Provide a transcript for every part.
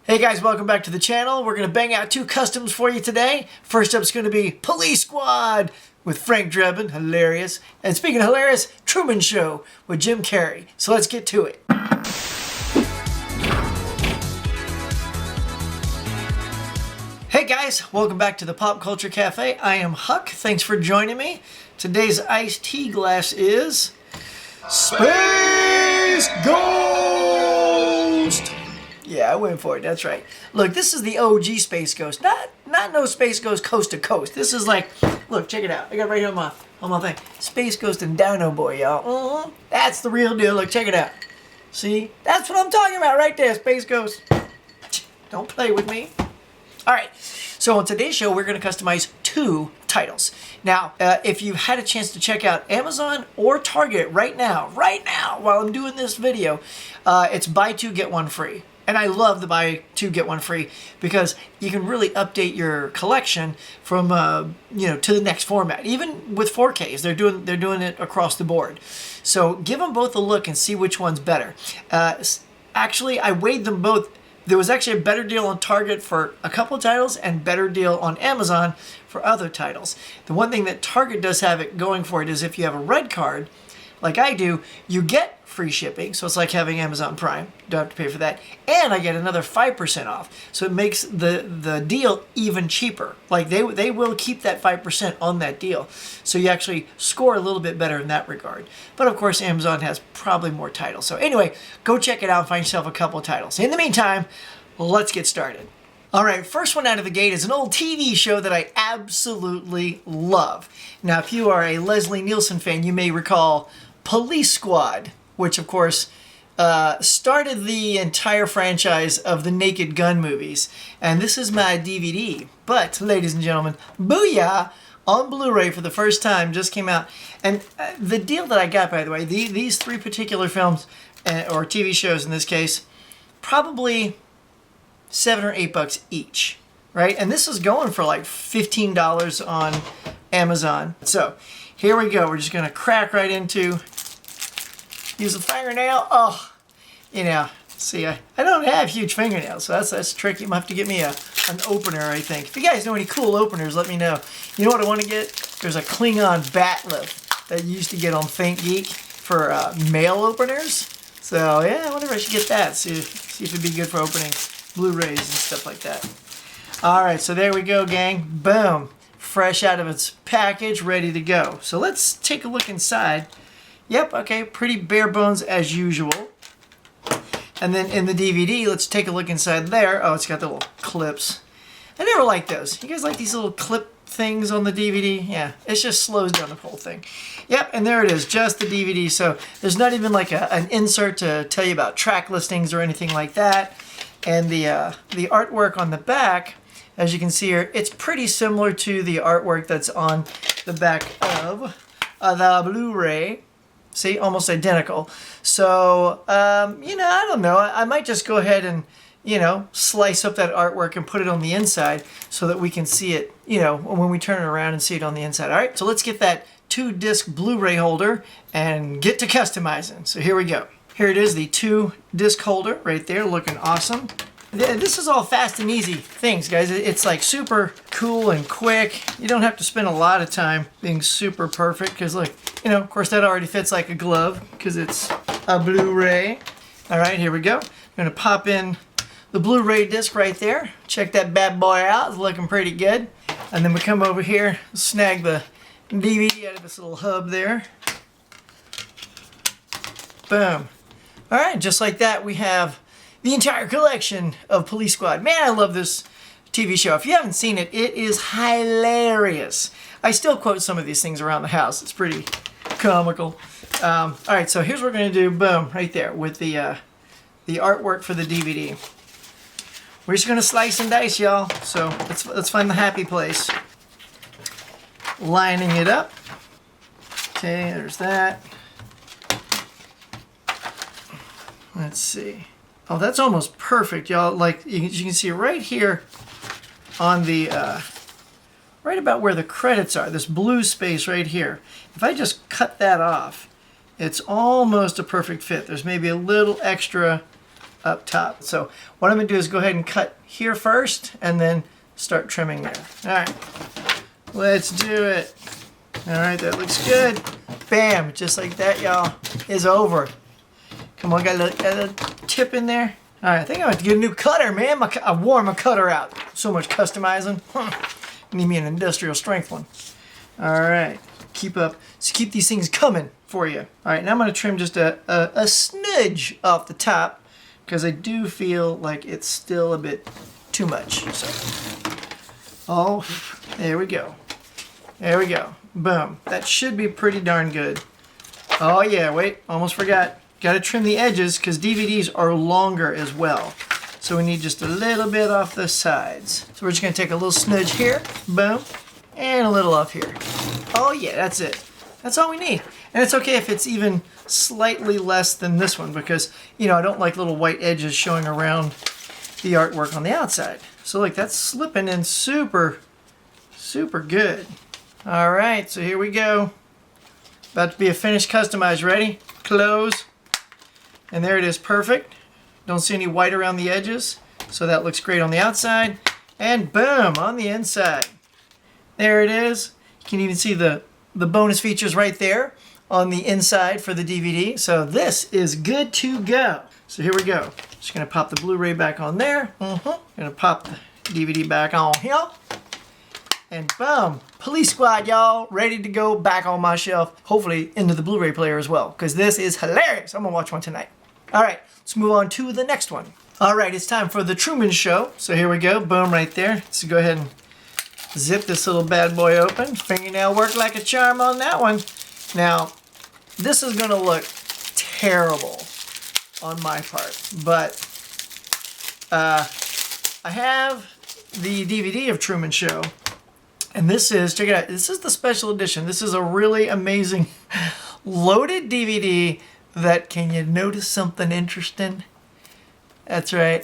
Hey guys, welcome back to the channel. We're going to bang out two customs for you today. First up is going to be Police Squad with Frank Drebin, hilarious. And speaking of hilarious, Truman Show with Jim Carrey. So let's get to it. Hey guys, welcome back to the Pop Culture Cafe. I am Huck. Thanks for joining me. Today's iced tea glass is Space Ghost. Yeah, I went for it. That's right. Look, this is the OG Space Ghost. Not no Space Ghost coast to coast. This is like, look, check it out. I got it right here on my thing. Space Ghost and Dino Boy, y'all. That's the real deal. Look, check it out. See? That's what I'm talking about right there, Space Ghost. Don't play with me. All right. So on today's show, we're going to customize two titles. Now, if you've had a chance to check out Amazon or Target right now, while I'm doing this video, it's buy two, get one free. And I love the buy two, get one free because you can really update your collection from, to the next format. Even with 4Ks, they're doing it across the board. So give them both a look and see which one's better. Actually, I weighed them both. There was actually a better deal on Target for a couple of titles and better deal on Amazon for other titles. The one thing that Target does have it going for it is if you have a red card, like I do, you get free shipping. So it's like having Amazon Prime. You don't have to pay for that. And I get another 5% off. So it makes the deal even cheaper. Like they will keep that 5% on that deal. So you actually score a little bit better in that regard. But of course, Amazon has probably more titles. So anyway, go check it out and find yourself a couple of titles. In the meantime, let's get started. All right, first one out of the gate is an old TV show that I absolutely love. Now, if you are a Leslie Nielsen fan, you may recall Police Squad, which of course started the entire franchise of the Naked Gun movies. And this is my DVD. But, ladies and gentlemen, booyah! On Blu-ray for the first time, just came out. And the deal that I got, by the way, these three particular films, or TV shows in this case, probably $7 or $8 each, right? And this is going for like $15 on Amazon. So here we go. We're just gonna crack right into, use a fingernail. Oh, see, I don't have huge fingernails, so that's tricky. You might have to get me an opener, I think. If you guys know any cool openers, let me know. You know what I want to get? There's a Klingon bat lift that you used to get on Think Geek for mail openers. So yeah, I wonder if I should get that. See if it'd be good for opening Blu-rays and stuff like that. All right, so there we go, gang. Boom. Fresh out of its package, ready to go. So let's take a look inside. Yep, okay, pretty bare bones as usual. And then in the DVD, let's take a look inside there. Oh, it's got the little clips. I never liked those. You guys like these little clip things on the DVD? Yeah, it just slows down the whole thing. Yep, and there it is, just the DVD. So there's not even like an insert to tell you about track listings or anything like that. And the artwork on the back, as you can see here, it's pretty similar to the artwork that's on the back of the Blu-ray. See, almost identical. So, I don't know. I might just go ahead and, slice up that artwork and put it on the inside so that we can see it, when we turn it around and see it on the inside. All right, so let's get that 2-disc Blu-ray holder and get to customizing. So here we go. Here it is, the 2-disc holder right there, looking awesome. This is all fast and easy things, guys. It's like super cool and quick. You don't have to spend a lot of time being super perfect because look, of course that already fits like a glove because it's a Blu-ray. All right, here we go. I'm gonna pop in the Blu-ray disc right there. Check that bad boy out, it's looking pretty good. And then we come over here, snag the DVD out of this little hub there. Boom. All right, just like that, we have the entire collection of Police Squad. Man, I love this TV show. If you haven't seen it, it is hilarious. I still quote some of these things around the house. It's pretty comical. All right, so here's what we're gonna do. Boom, right there with the artwork for the DVD. We're just gonna slice and dice, y'all. So let's find the happy place. Lining it up. Okay, there's that. Let's see. Oh, that's almost perfect, y'all. Like you can see right here on the right about where the credits are, this blue space right here. If I just cut that off, it's almost a perfect fit. There's maybe a little extra up top. So what I'm gonna do is go ahead and cut here first and then start trimming there. All right, let's do it. All right, that looks good. Bam, just like that, y'all, is over. Come on, got a little tip in there. All right, I think I'm going to get a new cutter, man. I wore my cutter out. So much customizing. Need me an industrial strength one. All right, keep up. So keep these things coming for you. All right, now I'm going to trim just a smidge off the top because I do feel like it's still a bit too much. So, oh, there we go. There we go. Boom. That should be pretty darn good. Oh yeah, wait, almost forgot. Got to trim the edges because DVDs are longer as well. So we need just a little bit off the sides. So we're just going to take a little smidge here, boom, and a little off here. Oh yeah, that's it. That's all we need. And it's okay if it's even slightly less than this one because, you know, I don't like little white edges showing around the artwork on the outside. So like that's slipping in super, super good. All right, so here we go. About to be a finished customize. Ready? Close. And there it is, perfect. Don't see any white around the edges, so that looks great on the outside. And boom, on the inside. There it is. You can even see the bonus features right there on the inside for the DVD. So this is good to go. So here we go. Just gonna pop the Blu-ray back on there. Gonna pop the DVD back on here. And boom, Police Squad, y'all, ready to go back on my shelf. Hopefully into the Blu-ray player as well, because this is hilarious. I'm gonna watch one tonight. All right, let's move on to the next one. All right, it's time for the Truman Show. So here we go, boom, right there. Let's go ahead and zip this little bad boy open. Fingernail work like a charm on that one. Now, this is gonna look terrible on my part, but I have the DVD of Truman Show. And this is, check it out, this is the special edition. This is a really amazing loaded DVD that, can you notice something interesting? That's right,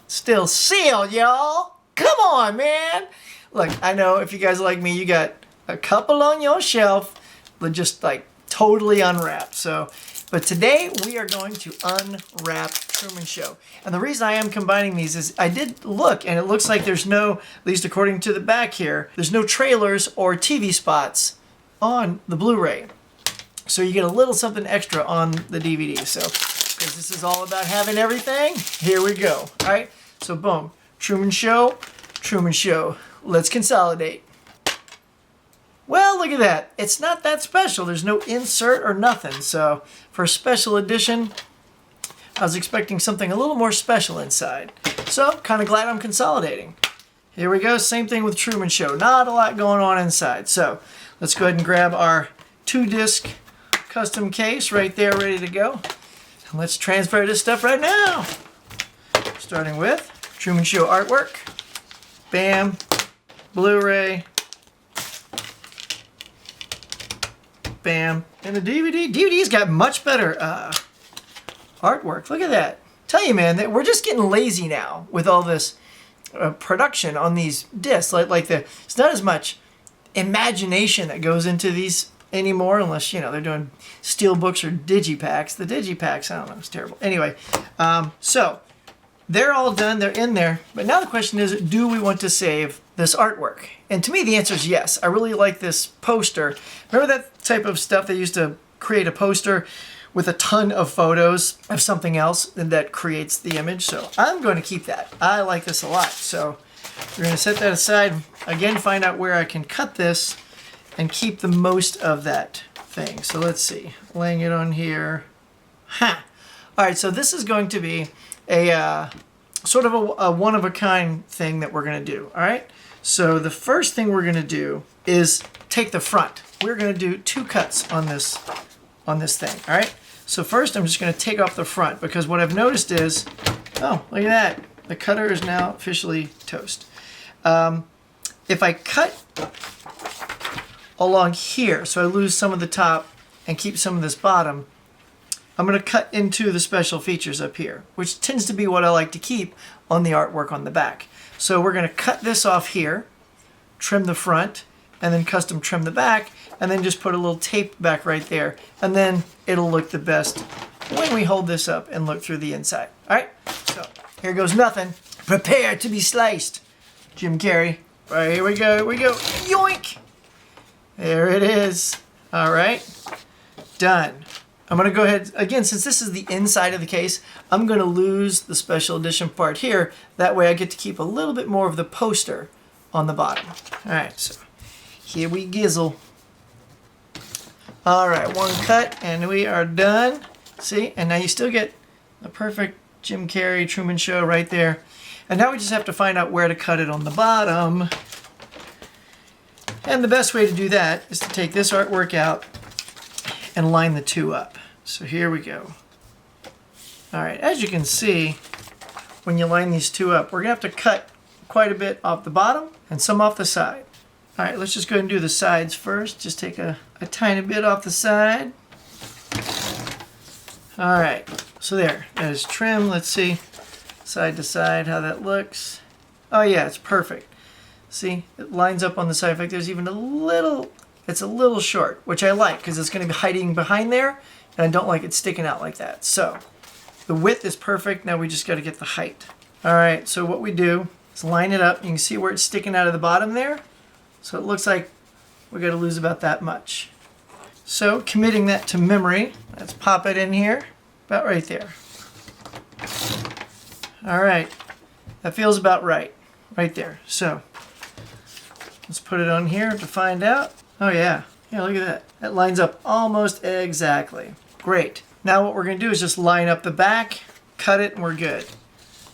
still sealed, y'all. Come on, man. Look, I know if you guys are like me, you got a couple on your shelf that just like totally unwrapped. So, but today we are going to unwrap Truman Show. And the reason I am combining these is I did look and it looks like there's no, at least according to the back here, there's no trailers or TV spots on the Blu-ray. So you get a little something extra on the DVD. So, because this is all about having everything, here we go. All right, so boom, Truman Show, Truman Show. Let's consolidate. Well, look at that. It's not that special. There's no insert or nothing. So for a special edition, I was expecting something a little more special inside. So kind of glad I'm consolidating. Here we go. Same thing with Truman Show. Not a lot going on inside. So let's go ahead and grab our 2-disc custom case right there, ready to go. And let's transfer this stuff right now. Starting with Truman Show artwork. Bam. Blu-ray. Bam. And the DVD. DVD's got much better artwork. Look at that. Tell you, man, that we're just getting lazy now with all this production on these discs. It's not as much imagination that goes into these anymore, unless, you know, they're doing steel books or digipacks. The digipacks, I don't know, it's terrible. Anyway, so they're all done. They're in there. But now the question is, do we want to save this artwork? And to me, the answer is yes. I really like this poster. Remember that type of stuff they used to create a poster with a ton of photos of something else that creates the image? So I'm going to keep that. I like this a lot. So we're going to set that aside. Again, find out where I can cut this and keep the most of that thing. So let's see. Laying it on here. Ha! All right, so this is going to be a sort of a one-of-a-kind thing that we're going to do. All right? So the first thing we're going to do is take the front. We're going to do 2 cuts on this thing. All right? So first I'm just going to take off the front, because what I've noticed is, oh, look at that. The cutter is now officially toast. If I cut along here, so I lose some of the top and keep some of this bottom, I'm going to cut into the special features up here, which tends to be what I like to keep on the artwork on the back. So we're going to cut this off here, trim the front, and then custom trim the back, and then just put a little tape back right there, and then it'll look the best when we hold this up and look through the inside. All right, so here goes nothing. Prepare to be sliced. Jim Carrey. All right, here we go, here we go. Yoink! There it is. All right, done. I'm gonna go ahead, again, since this is the inside of the case, I'm gonna lose the special edition part here. That way I get to keep a little bit more of the poster on the bottom. All right, so here we gizzle. All right, one cut and we are done. See, and now you still get the perfect Jim Carrey Truman Show right there. And now we just have to find out where to cut it on the bottom. And the best way to do that is to take this artwork out and line the two up. So here we go. All right, as you can see, when you line these two up, we're gonna have to cut quite a bit off the bottom and some off the side. All right, let's just go ahead and do the sides first. Just take a tiny bit off the side. All right, so there, that is trim. Let's see, side to side, how that looks. Oh yeah, it's perfect. See, it lines up on the side. In fact, there's even a little, it's a little short, which I like because it's going to be hiding behind there, and I don't like it sticking out like that. So the width is perfect. Now we just got to get the height. All right, so what we do is line it up. You can see where it's sticking out of the bottom there. So it looks like we got to lose about that much. So committing that to memory, let's pop it in here, about right there. All right, that feels about right there. So let's put it on here to find out. Oh yeah, look at that. That lines up almost exactly. Great. Now what we're gonna do is just line up the back, cut it, and we're good.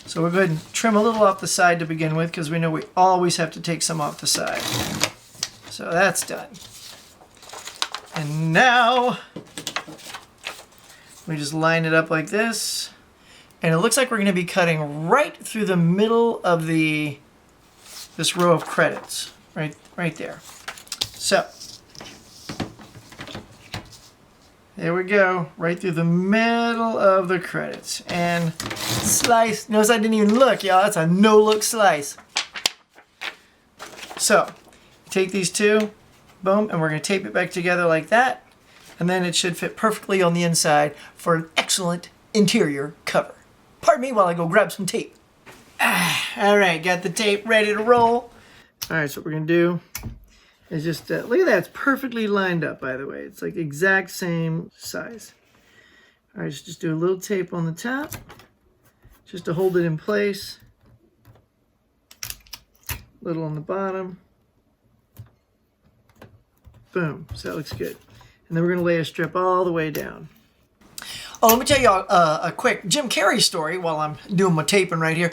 So we'll go ahead and trim a little off the side to begin with because we know we always have to take some off the side. So that's done. And now we just line it up like this. And it looks like we're gonna be cutting right through the middle of this row of credits. Right there. So there we go, right through the middle of the credits. And slice. Notice I didn't even look, y'all. That's a no-look slice. So take these two, boom, and we're gonna tape it back together like that. And then it should fit perfectly on the inside for an excellent interior cover. Pardon me while I go grab some tape. All right, got the tape ready to roll. All right, so what we're gonna do is just, look at that, it's perfectly lined up, by the way. It's like the exact same size. All right, just do a little tape on the top, just to hold it in place. Little on the bottom. Boom, so that looks good. And then we're gonna lay a strip all the way down. Oh, let me tell y'all a quick Jim Carrey story while I'm doing my taping right here.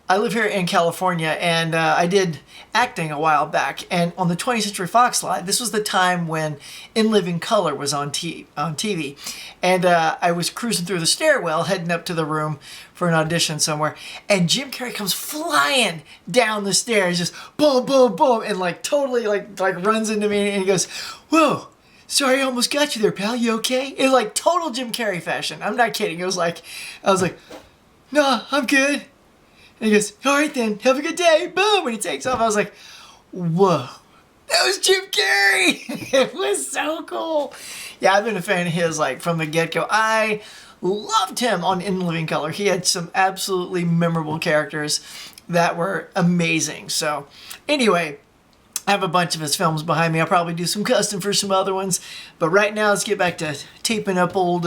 I live here in California, and I did acting a while back. And on the 20th Century Fox lot, this was the time when In Living Color was on TV. And I was cruising through the stairwell, heading up to the room for an audition somewhere. And Jim Carrey comes flying down the stairs, just boom, boom, boom, and like totally like runs into me, and he goes, "Whoa. Sorry, I almost got you there, pal. You okay?" It was like total Jim Carrey fashion. I'm not kidding. It was like, I was like, "No, I'm good." And he goes, "All right then, have a good day." Boom, when he takes off, I was like, whoa, that was Jim Carrey. It was so cool. Yeah, I've been a fan of his like from the get-go. I loved him on In Living Color. He had some absolutely memorable characters that were amazing. So anyway, I have a bunch of his films behind me. I'll probably do some custom for some other ones. But right now, let's get back to taping up old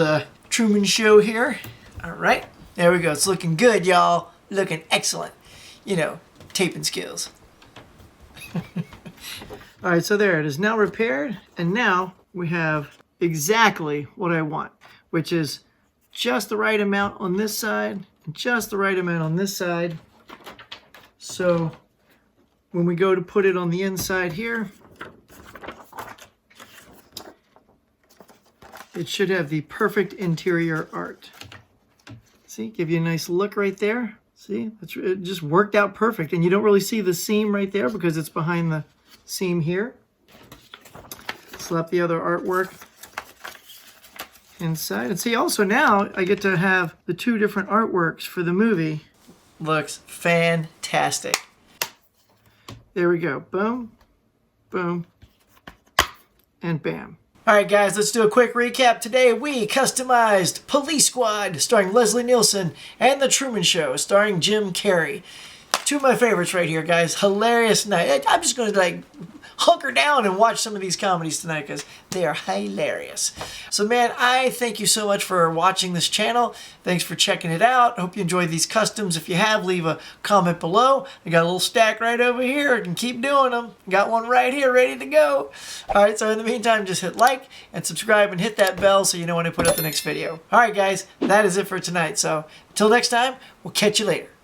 Truman Show here. All right, there we go. It's looking good, y'all. Looking excellent. You know, taping skills. All right, so there it is now repaired. And now we have exactly what I want, which is just the right amount on this side and just the right amount on this side. So when we go to put it on the inside here, it should have the perfect interior art. See, give you a nice look right there. See, it just worked out perfect. And you don't really see the seam right there because it's behind the seam here. Slap the other artwork inside. And see, also now I get to have the two different artworks for the movie. Looks fantastic. There we go. Boom, boom, and bam. Alright guys, let's do a quick recap. Today we customized Police Squad starring Leslie Nielsen and The Truman Show starring Jim Carrey. Two of my favorites right here, guys. Hilarious night. I'm just going to like hunker down and watch some of these comedies tonight because they are hilarious. So man, I thank you so much for watching this channel. Thanks for checking it out. I hope you enjoyed these customs. If you have, leave a comment below. I got a little stack right over here. I can keep doing them. Got one right here ready to go. Alright, so in the meantime, just hit like and subscribe and hit that bell so you know when I put up the next video. Alright guys, that is it for tonight. So until next time, we'll catch you later.